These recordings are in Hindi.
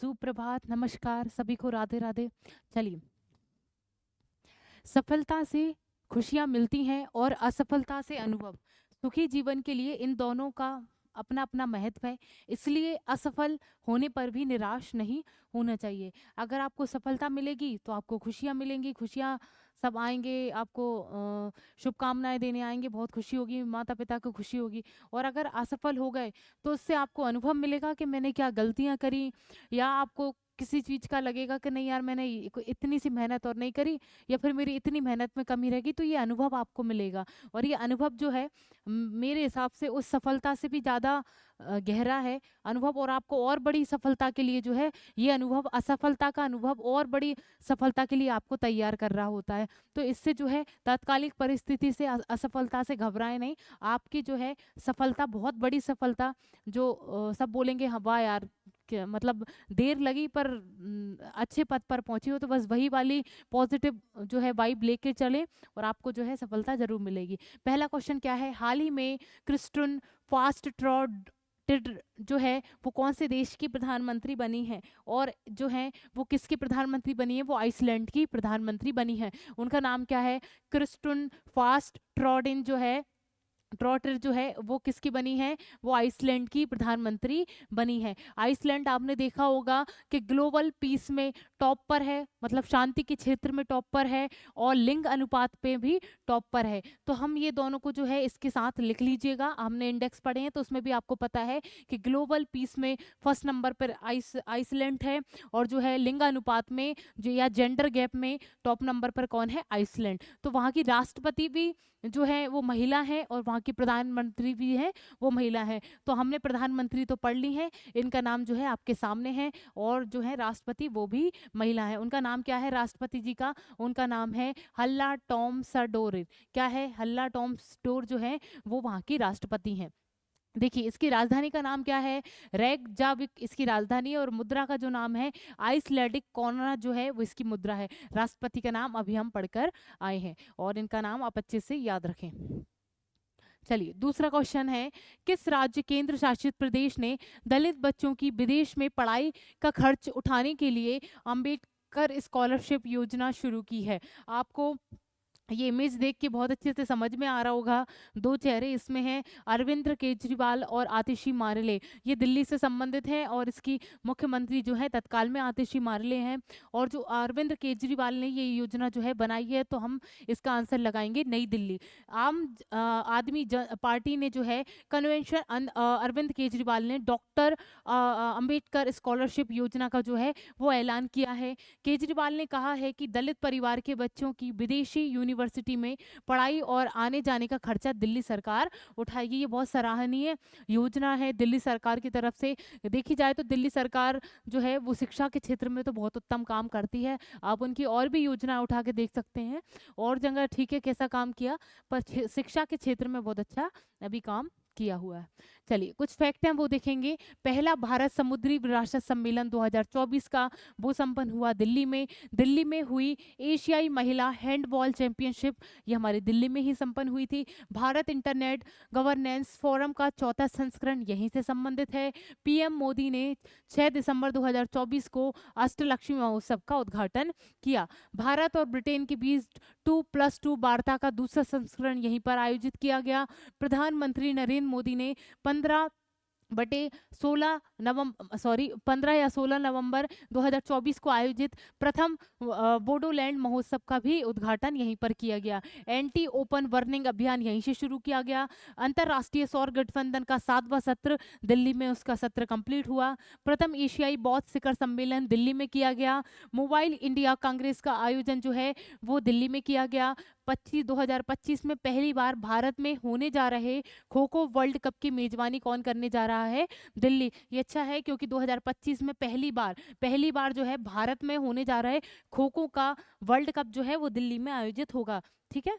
सुप्रभात, नमस्कार सभी को, राधे राधे। चलिए, सफलता से खुशियाँ मिलती हैं और असफलता से अनुभव। सुखी जीवन के लिए इन दोनों का अपना अपना महत्व है, इसलिए असफल होने पर भी निराश नहीं होना चाहिए। अगर आपको सफलता मिलेगी तो आपको खुशियाँ मिलेंगी, खुशियाँ सब आएंगे, आपको शुभकामनाएं देने आएंगे, बहुत खुशी होगी, माता पिता को खुशी होगी। और अगर असफल हो गए तो उससे आपको अनुभव मिलेगा कि मैंने क्या गलतियां करी, या आपको किसी चीज़ का लगेगा कि नहीं यार, मैंने इतनी सी मेहनत और नहीं करी, या फिर मेरी इतनी मेहनत में कमी रहेगी, तो ये अनुभव आपको मिलेगा। और ये अनुभव जो है मेरे हिसाब से उस सफलता से भी ज़्यादा गहरा है अनुभव, और आपको और बड़ी सफलता के लिए जो है ये अनुभव, असफलता का अनुभव और बड़ी सफलता के लिए आपको तैयार कर रहा होता है। तो इससे जो है तात्कालिक परिस्थिति से असफलता से घबराए नहीं। आपकी जो है सफलता, बहुत बड़ी सफलता, जो सब बोलेंगे हाँ वाह यार, मतलब देर लगी पर अच्छे पद पर पहुंची हो, तो बस वही वाली पॉजिटिव जो है वाइब लेके चले और आपको जो है सफलता जरूर मिलेगी। पहला क्वेश्चन क्या है, हाल ही में क्रिस्टन फास्ट जो है वो कौन से देश की प्रधानमंत्री बनी है, और जो है वो किसकी प्रधानमंत्री बनी है, वो आइसलैंड की प्रधानमंत्री बनी है। उनका नाम क्या है, क्रिस्टन फास्ट ट्रॉडिन जो है, ट्रॉटर जो है वो किसकी बनी है, वो आइसलैंड की प्रधानमंत्री बनी है। आइसलैंड आपने देखा होगा कि ग्लोबल पीस में टॉप पर है, मतलब शांति के क्षेत्र में टॉप पर है, और लिंग अनुपात पे भी टॉप पर है। तो हम ये दोनों को जो है इसके साथ लिख लीजिएगा, हमने इंडेक्स पढ़े हैं तो उसमें भी आपको पता है कि ग्लोबल पीस में फर्स्ट नंबर पर आइसलैंड है, और जो है लिंग अनुपात में जो या जेंडर गैप में टॉप नंबर पर कौन है, आइसलैंड। तो वहाँ की राष्ट्रपति भी जो है वो महिला है, और वहाँ की प्रधानमंत्री भी है वो महिला है। तो हमने प्रधानमंत्री तो पढ़ ली है, इनका नाम जो है आपके सामने है, और जो है राष्ट्रपति वो भी महिला है। उनका नाम क्या है राष्ट्रपति जी का, उनका नाम है हल्ला टॉम सडोर। क्या है, हल्ला टॉम सडोर जो है वो वहाँ की राष्ट्रपति हैं। देखिए, इसकी राजधानी का नाम क्या है, रेकजाविक इसकी राजधानी है, और मुद्रा का जो नाम है आइसलैंडिक कॉर्नर जो है वो इसकी मुद्रा है। राष्ट्रपति का नाम अभी हम पढ़कर आए हैं, और इनका नाम आप अच्छे से याद रखें। चलिए, दूसरा क्वेश्चन है, किस राज्य केंद्र शासित प्रदेश ने दलित बच्चों की विदेश में पढ़ाई का खर्च उठाने के लिए अंबेडकर स्कॉलरशिप योजना शुरू की है। आपको ये इमेज देख के बहुत अच्छे से समझ में आ रहा होगा, दो चेहरे इसमें हैं, अरविंद केजरीवाल और आतिशी मारले। ये दिल्ली से संबंधित है, और इसकी मुख्यमंत्री जो है तत्काल में आतिशी मारले हैं। और जो अरविंद केजरीवाल ने ये योजना जो है बनाई है, तो हम इसका आंसर लगाएंगे नई दिल्ली। आम आदमी पार्टी ने जो है कन्वेंशन अरविंद केजरीवाल ने डॉक्टर अंबेडकर स्कॉलरशिप योजना का जो है वो ऐलान किया है। केजरीवाल ने कहा है कि दलित परिवार के बच्चों की विदेशी यूनिवर्सिटी में पढ़ाई और आने जाने का खर्चा दिल्ली सरकार उठाएगी। ये बहुत सराहनीय योजना है दिल्ली सरकार की तरफ से। देखी जाए तो दिल्ली सरकार जो है वो शिक्षा के क्षेत्र में तो बहुत उत्तम काम करती है। आप उनकी और भी योजना उठा के देख सकते हैं, और जगह ठीक है कैसा काम किया, पर शिक्षा के क्षेत्र में बहुत अच्छा अभी काम किया हुआ है। चलिए, कुछ फैक्ट हैं वो देखेंगे। पहला भारत समुद्री विरासत सम्मेलन 2024 का वो संपन्न हुआ दिल्ली में। दिल्ली में हुई एशियाई महिला हैंडबॉल चैंपियनशिप, ये हमारे दिल्ली में ही संपन्न हुई थी। भारत इंटरनेट गवर्नेंस फोरम का चौथा संस्करण यहीं से संबंधित है। पीएम मोदी ने 6 दिसंबर 2024 को अष्टलक्ष्मी महोत्सव का उद्घाटन किया। भारत और ब्रिटेन के बीच 2+2 वार्ता का दूसरा संस्करण यहीं पर आयोजित किया गया। प्रधानमंत्री नरेंद्र मोदी ने 15 या 16 नवंबर 2024 को आयोजित प्रथम बोडोलैंड महोत्सव का भी उद्घाटन यहीं पर किया गया। एंटी ओपन बर्निंग अभियान यहीं से शुरू किया गया। अंतर्राष्ट्रीय सौर गठबंधन का 7वां सत्र दिल्ली में उसका सत्र कंप्लीट हुआ। प्रथम एशियाई बौद्ध शिखर सम्मेलन दिल्ली में किया गया। मोबाइल इंडिया कांग्रेस का आयोजन जो है वो दिल्ली में किया गया। 2025 में पहली बार भारत में होने जा रहे खो खो वर्ल्ड कप की मेजबानी कौन करने जा रहा है, दिल्ली। ये अच्छा है क्योंकि 2025 में पहली बार जो है भारत में होने जा रहे खो खो का वर्ल्ड कप जो है वो दिल्ली में आयोजित होगा। ठीक है।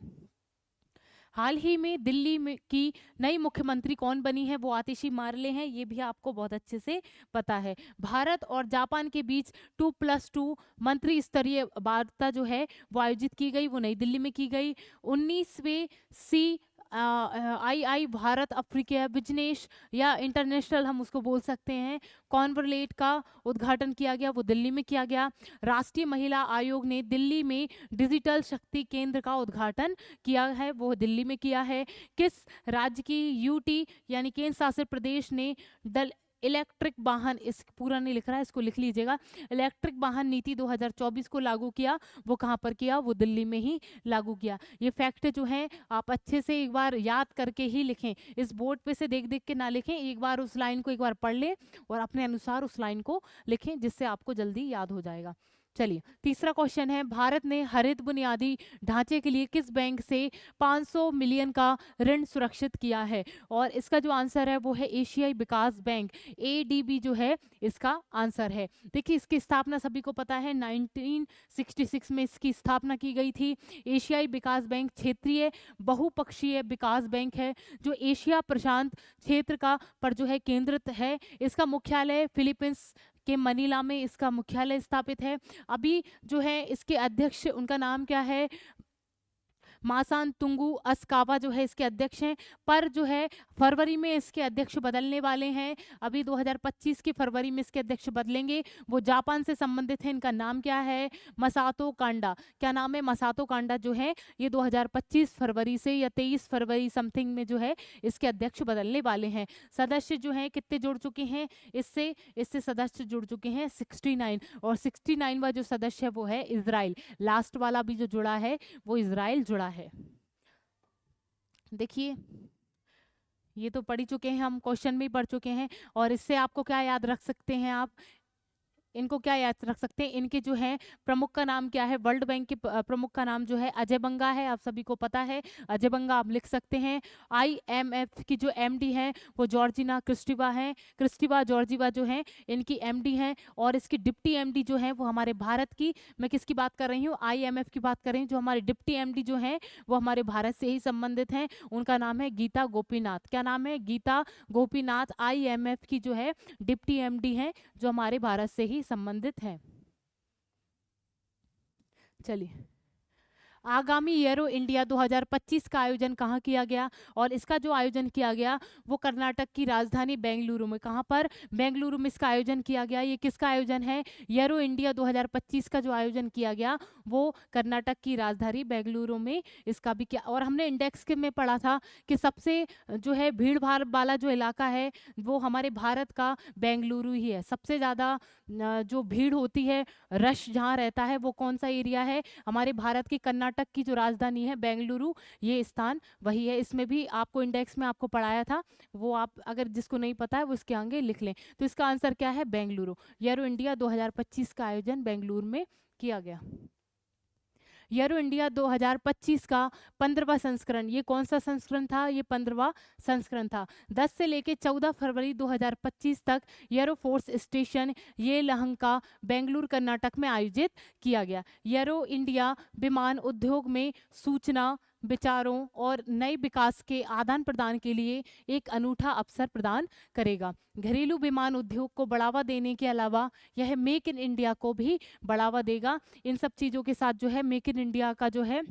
हाल ही में दिल्ली में की नई मुख्यमंत्री कौन बनी है, वो आतिशी मारले हैं, ये भी आपको बहुत अच्छे से पता है। भारत और जापान के बीच 2+2 मंत्री स्तरीय वार्ता जो है वो आयोजित की गई, वो नई दिल्ली में की गई। 19वीं सी आई भारत अफ्रीका बिजनेस या इंटरनेशनल हम उसको बोल सकते हैं, कॉन्वरलेट का उद्घाटन किया गया, वो दिल्ली में किया गया। राष्ट्रीय महिला आयोग ने दिल्ली में डिजिटल शक्ति केंद्र का उद्घाटन किया है, वो दिल्ली में किया है। किस राज्य की यूटी यानी केंद्र शासित प्रदेश ने दल इलेक्ट्रिक वाहन, इस पूरा नहीं लिख रहा है, इसको लिख लीजिएगा, इलेक्ट्रिक वाहन नीति 2024 को लागू किया? वो कहाँ पर किया? वो दिल्ली में ही लागू किया। ये फैक्ट जो है आप अच्छे से एक बार याद करके ही लिखें, इस बोर्ड पे से देख देख के ना लिखें, एक बार उस लाइन को एक बार पढ़ लें और अपने अनुसार उस लाइन को लिखें, जिससे आपको जल्दी याद हो जाएगा। चलिए तीसरा क्वेश्चन है, भारत ने हरित बुनियादी ढांचे के लिए किस बैंक से 500 मिलियन का ऋण सुरक्षित किया है? और इसका जो आंसर है वो है एशियाई विकास बैंक, एडीबी जो है इसका आंसर है। देखिए इसकी स्थापना सभी को पता है, 1966 में इसकी स्थापना की गई थी। एशियाई विकास बैंक क्षेत्रीय बहुपक्षीय विकास बैंक है जो एशिया प्रशांत क्षेत्र का पर जो है केंद्रित है। इसका मुख्यालय फिलीपींस के मनीला में इसका मुख्यालय स्थापित है। अभी जो है इसके अध्यक्ष, उनका नाम क्या है? मासांतुंगु अस्कावा जो है इसके अध्यक्ष हैं, पर जो है फरवरी में इसके अध्यक्ष बदलने वाले हैं। अभी 2025 की फरवरी में इसके अध्यक्ष बदलेंगे, वो जापान से संबंधित हैं। इनका नाम क्या है? मसातो कांडा। क्या नाम है? मसातो कांडा जो है ये 2025 फरवरी से या 23 फरवरी समथिंग में जो है इसके अध्यक्ष बदलने वाले हैं। सदस्य जो हैं कितने जुड़ चुके हैं इससे? इससे सदस्य जुड़ चुके हैं 69, और 69वां जो सदस्य है वो है इजराइल। लास्ट वाला भी जो जुड़ा है वो इजराइल जुड़ा है। देखिए ये तो पढ़ ही चुके हैं हम, क्वेश्चन में ही पढ़ चुके हैं। और इससे आपको क्या याद रख सकते हैं? आप इनको क्या याद रख सकते हैं? इनके जो है प्रमुख का नाम क्या है? वर्ल्ड बैंक के प्रमुख का नाम जो है अजय बंगा है, आप सभी को पता है, अजय बंगा आप लिख सकते हैं। आईएमएफ की जो एमडी है वो जॉर्जिना क्रिस्टीवा है, क्रिस्टीवा जॉर्जिवा जो है इनकी एमडी हैं। और इसकी डिप्टी एमडी जो है वो हमारे भारत की, मैं किसकी बात कर रही हूँ? आईएमएफ की बात कर रही हूँ। जो हमारे डिप्टी एमडी जो है वो हमारे भारत से ही संबंधित हैं, उनका नाम है गीता गोपीनाथ। क्या नाम है? गीता गोपीनाथ आईएमएफ की जो है डिप्टी एमडी हैं, जो हमारे भारत से ही संबंधित है। चलिए आगामी येरो इंडिया 2025 का आयोजन कहाँ किया गया? और इसका जो आयोजन किया गया वो कर्नाटक की राजधानी बेंगलुरु में। कहाँ पर? बेंगलुरु में इसका आयोजन किया गया। ये किसका आयोजन है? येरो इंडिया 2025 का जो आयोजन किया गया वो कर्नाटक की राजधानी बेंगलुरु में इसका भी किया। और हमने इंडेक्स के में पढ़ा था कि सबसे जो है भीड़ भाड़ वाला जो इलाका है वो हमारे भारत का बेंगलुरु ही है। सबसे ज़्यादा जो भीड़ होती है, रश जहाँ रहता है, वो कौन सा एरिया है? हमारे भारत की कर्नाटक की जो राजधानी है बेंगलुरु, ये स्थान वही है। इसमें भी आपको इंडेक्स में आपको पढ़ाया था, वो आप अगर जिसको नहीं पता है वो इसके आगे लिख लें। तो इसका आंसर क्या है? बेंगलुरु। येरो इंडिया 2025 का आयोजन बेंगलुरु में किया गया। येरो इंडिया 2025 का 15वां संस्करण, ये कौन सा संस्करण था? ये 15वां संस्करण था। 10 से लेकर 14 फरवरी 2025 तक येरो फोर्स स्टेशन ये लहंका बेंगलुरु कर्नाटक में आयोजित किया गया। येरो इंडिया विमान उद्योग में सूचना, विचारों और नए विकास के आदान प्रदान के लिए एक अनूठा अवसर प्रदान करेगा। घरेलू विमान उद्योग को बढ़ावा देने के अलावा यह मेक इन इंडिया को भी बढ़ावा देगा। इन सब चीज़ों के साथ जो है मेक इन इंडिया का जो है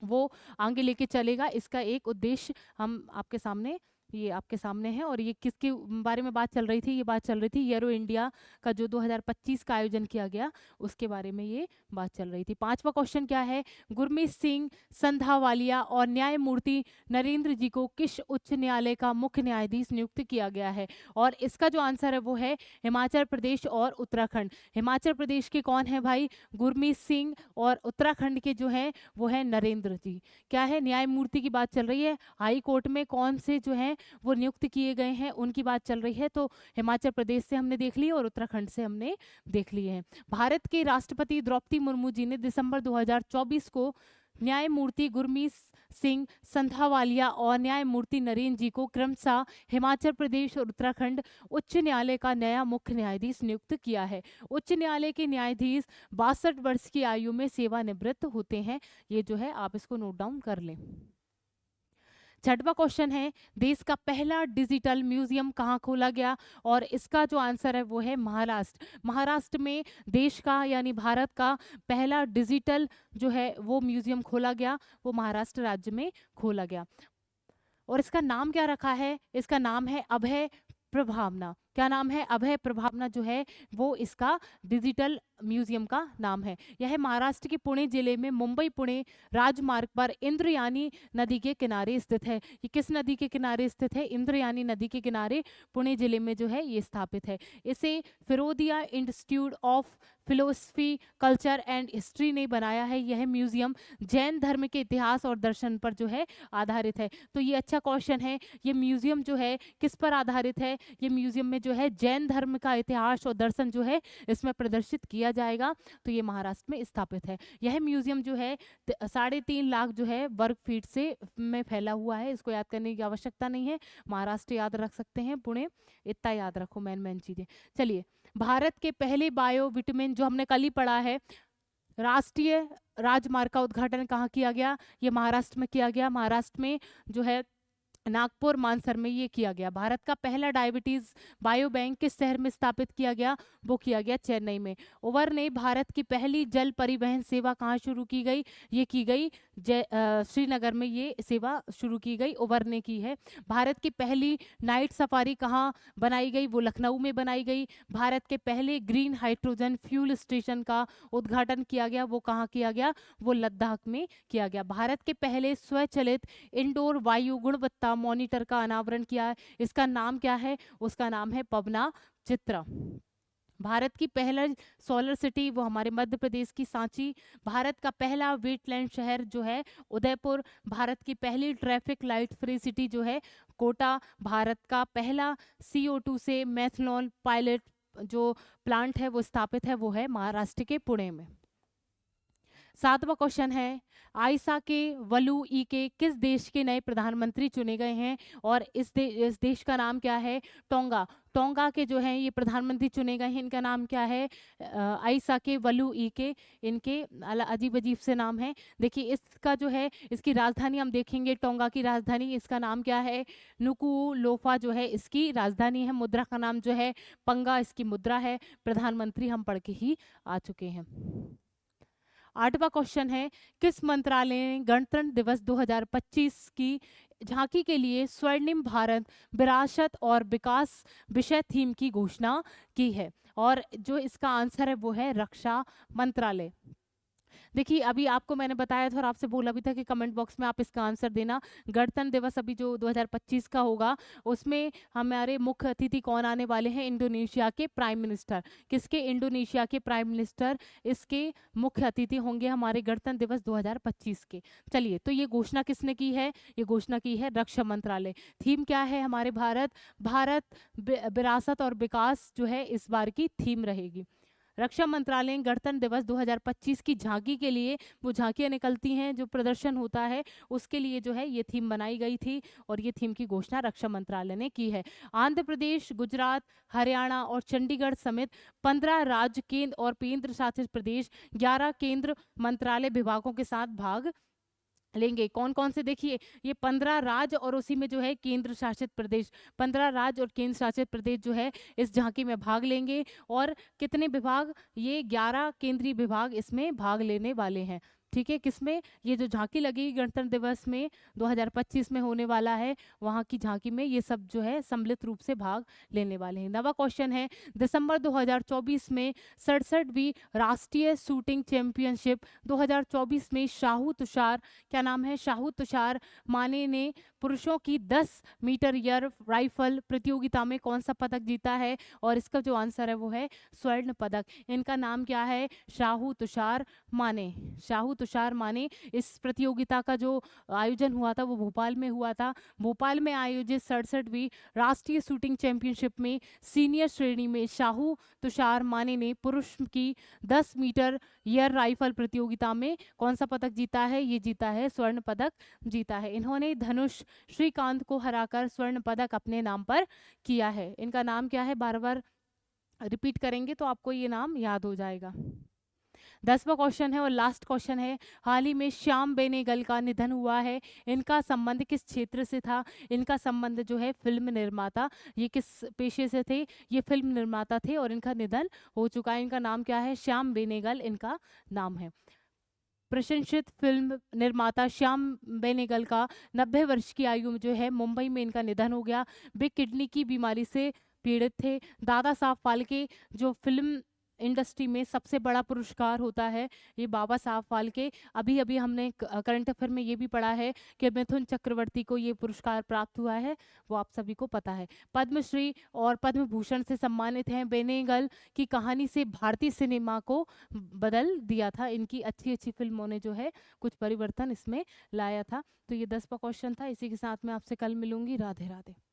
वो आगे लेके चलेगा। इसका एक उद्देश्य हम आपके सामने, ये आपके सामने है। और ये किसके बारे में बात चल रही थी? ये बात चल रही थी येरो इंडिया का जो 2025 का आयोजन किया गया उसके बारे में ये बात चल रही थी। 5वां क्वेश्चन क्या है? गुरमीत सिंह संधावालिया और न्यायमूर्ति नरेंद्र जी को किस उच्च न्यायालय का मुख्य न्यायाधीश नियुक्त किया गया है? और इसका जो आंसर है वो है हिमाचल प्रदेश और उत्तराखंड। हिमाचल प्रदेश के कौन है भाई? गुरमीत सिंह, और उत्तराखंड के जो है वो है नरेंद्र जी। क्या है? न्यायमूर्ति की बात चल रही है। हाई कोर्ट में कौन से जो है वो नियुक्त किए गए हैं उनकी बात चल रही है। तो हिमाचल प्रदेश से हमने देख ली और उत्तराखंड से हमने देख लिए हैं। भारत के राष्ट्रपति द्रौपदी मुर्मू जी ने दिसंबर 2024 को न्यायमूर्ति गुरमीत सिंह संधावालिया और न्यायमूर्ति नरेंद्र जी को क्रमशः हिमाचल प्रदेश और उत्तराखंड उच्च न्यायालय का नया मुख्य न्यायाधीश नियुक्त किया है। उच्च न्यायालय के न्यायाधीश 62 वर्ष की आयु में सेवानिवृत्त होते हैं। ये जो है आप इसको नोट डाउन कर लें। 6वां क्वेश्चन है, देश का पहला डिजिटल म्यूजियम कहाँ खोला गया? और इसका जो आंसर है वो है महाराष्ट्र। महाराष्ट्र में देश का यानी भारत का पहला डिजिटल जो है वो म्यूजियम खोला गया, वो महाराष्ट्र राज्य में खोला गया। और इसका नाम क्या रखा है? इसका नाम है अभय प्रभावना। क्या नाम है? अभय प्रभावना जो है वो इसका डिजिटल म्यूजियम का नाम है। यह महाराष्ट्र के पुणे जिले में मुंबई पुणे राजमार्ग पर इंद्रयानी नदी के किनारे स्थित है। ये किस नदी के किनारे स्थित है? इंद्रयानी नदी के किनारे पुणे जिले में जो है ये स्थापित है। इसे Firodia institute of philosophy culture and history ने बनाया है। यह म्यूजियम जैन धर्म के इतिहास और दर्शन पर जो है आधारित है। तो ये अच्छा क्वेश्चन है। ये म्यूजियम जो है किस पर आधारित है? ये म्यूजियम में जो है जैन धर्म का इतिहास और दर्शन जो है इसमें प्रदर्शित किया जाएगा। तो ये महाराष्ट्र में स्थापित है। यह म्यूजियम जो है 3.5 लाख जो है वर्ग फीट से में फैला हुआ है। इसको याद करने की आवश्यकता नहीं है। महाराष्ट्र याद रख सकते हैं, पुणे इतना याद रखो, मेन चीजें। चलिए, भारत के पहले बायो विटामिन जो हमने कल ही पढ़ा है, राष्ट्रीय राजमार्ग का उद्घाटन कहाँ किया गया? ये महाराष्ट्र में किया गया। महाराष्ट्र में जो है नागपुर मानसर में ये किया गया। भारत का पहला डायबिटीज बायो बैंक किस शहर में स्थापित किया गया? वो किया गया चेन्नई में। उबर ने भारत की पहली जल परिवहन सेवा कहाँ शुरू की गई? ये की गई श्रीनगर में ये सेवा शुरू की गई, उबर ने की है। भारत की पहली नाइट सफारी कहाँ बनाई गई? वो लखनऊ में बनाई गई। भारत के पहले ग्रीन हाइड्रोजन फ्यूल स्टेशन का उद्घाटन किया गया, वो कहाँ किया गया? वो लद्दाख में किया गया। भारत के पहले स्वचालित इंडोर वायु गुणवत्ता मॉनिटर का अनावरण किया है। इसका नाम क्या है? उसका नाम है पवना चित्रा। भारत की पहला सोलर सिटी वो हमारे मध्य प्रदेश की सांची। भारत का पहला वेटलैंड शहर जो है उदयपुर। भारत की पहली ट्रैफिक लाइट फ्री सिटी जो है कोटा। भारत का पहला CO2 से मेथनॉल पायलट जो प्लांट है वो स्थापित है, वो है महाराष्ट्र के पुणे में। 7वां क्वेश्चन है, आयसा के वलू ई के किस देश के नए प्रधानमंत्री चुने गए हैं? और इस देश का नाम क्या है? टोंगा। टोंगा के जो हैं ये प्रधानमंत्री चुने गए हैं, इनका नाम क्या है? आयसा के वलू ई के। इनके अजीब अजीब से नाम है। देखिए, इसका जो है इसकी राजधानी हम देखेंगे, टोंगा की राजधानी, इसका नाम क्या है? नुकुलोफा जो है इसकी राजधानी है। मुद्रा का नाम जो है पंगा इसकी मुद्रा है। प्रधानमंत्री हम पढ़ के ही आ चुके हैं। 8वां क्वेश्चन है, किस मंत्रालय ने गणतंत्र दिवस 2025 की झांकी के लिए स्वर्णिम भारत विरासत और विकास विषय थीम की घोषणा की है? और जो इसका आंसर है वो है रक्षा मंत्रालय। देखिए, अभी आपको मैंने बताया था और आपसे बोला भी था कि कमेंट बॉक्स में आप इसका आंसर देना। गणतंत्र दिवस अभी जो 2025 का होगा उसमें हमारे मुख्य अतिथि कौन आने वाले हैं? इंडोनेशिया के प्राइम मिनिस्टर। किसके? इंडोनेशिया के प्राइम मिनिस्टर इसके मुख्य अतिथि होंगे हमारे गणतंत्र दिवस 2025 के। चलिए, तो ये घोषणा किसने की है? ये घोषणा की है रक्षा मंत्रालय। थीम क्या है हमारे? भारत विरासत और विकास जो है इस बार की थीम रहेगी। रक्षा मंत्रालय गणतंत्र दिवस 2025 की झांकी के लिए, वो झांकियां निकलती हैं जो प्रदर्शन होता है, उसके लिए जो है ये थीम बनाई गई थी और ये थीम की घोषणा रक्षा मंत्रालय ने की है। आंध्र प्रदेश, गुजरात, हरियाणा और चंडीगढ़ समेत 15 राज्य, केंद्र और केंद्र शासित प्रदेश 11 केंद्र मंत्रालय विभागों के साथ भाग लेंगे। कौन कौन से? देखिए, ये 15 राज्य और उसी में जो है केंद्र शासित प्रदेश, 15 राज्य और केंद्र शासित प्रदेश जो है इस झांकी में भाग लेंगे। और कितने विभाग? ये 11 केंद्रीय विभाग इसमें भाग लेने वाले हैं। ठीक है, किसमें? ये जो झांकी लगेगी गणतंत्र दिवस में 2025 में होने वाला है, वहां की झांकी में ये सब जो है सम्मिलित रूप से भाग लेने वाले हैं। 9वां क्वेश्चन है, दिसंबर 2024 में 67वीं राष्ट्रीय शूटिंग चैंपियनशिप 2024 में शाहू तुषार, क्या नाम है? शाहू तुषार माने ने पुरुषों की 10 मीटर एयर राइफल प्रतियोगिता में कौन सा पदक जीता है? और इसका जो आंसर है वो है स्वर्ण पदक। इनका नाम क्या है? शाहू तुषार माने। शाहू तुषार माने। इस प्रतियोगिता का जो आयोजन हुआ था वो भोपाल में हुआ था। भोपाल में आयोजित 67वीं राष्ट्रीय शूटिंग चैंपियनशिप में सीनियर श्रेणी में शाहू तुषार माने ने पुरुष की 10 मीटर एयर राइफल प्रतियोगिता में कौन सा पदक जीता है? ये जीता है स्वर्ण पदक जीता है। इन्होंने धनुष श्रीकांत को हराकर स्वर्ण पदक अपने नाम पर किया है। इनका नाम क्या है? बार बार रिपीट करेंगे तो आपको ये नाम याद हो जाएगा। 10वां क्वेश्चन है और लास्ट क्वेश्चन है, हाल ही में श्याम बेनेगल का निधन हुआ है। इनका संबंध किस क्षेत्र से था? इनका संबंध जो है फिल्म निर्माता, ये किस पेशे से थे? ये फिल्म निर्माता थे और इनका निधन हो चुका है। इनका नाम क्या है? श्याम बेनेगल इनका नाम है। प्रशंसित फिल्म निर्माता श्याम बेनेगल का 90 वर्ष की आयु में जो है मुंबई में इनका निधन हो गया। वे किडनी की बीमारी से पीड़ित थे। दादा साहब फाल्के जो फ़िल्म इंडस्ट्री में सबसे बड़ा पुरस्कार होता है, ये बाबा साहब फाल्के, अभी-अभी हमने करंट अफ़ेयर में ये भी पढ़ा है कि मिथुन चक्रवर्ती को ये पुरस्कार प्राप्त हुआ है, वो आप सभी को पता है। पद्मश्री और पद्म भूषण से सम्मानित हैं। बेनेगल की कहानी से भारतीय सिनेमा को बदल दिया था। इनकी अच्छी-अच्छी फ़िल्मों ने जो है कुछ परिवर्तन इसमें लाया था। तो ये 10वां क्वेश्चन था। इसी के साथ मैं आपसे कल मिलूँगी। राधे-राधे।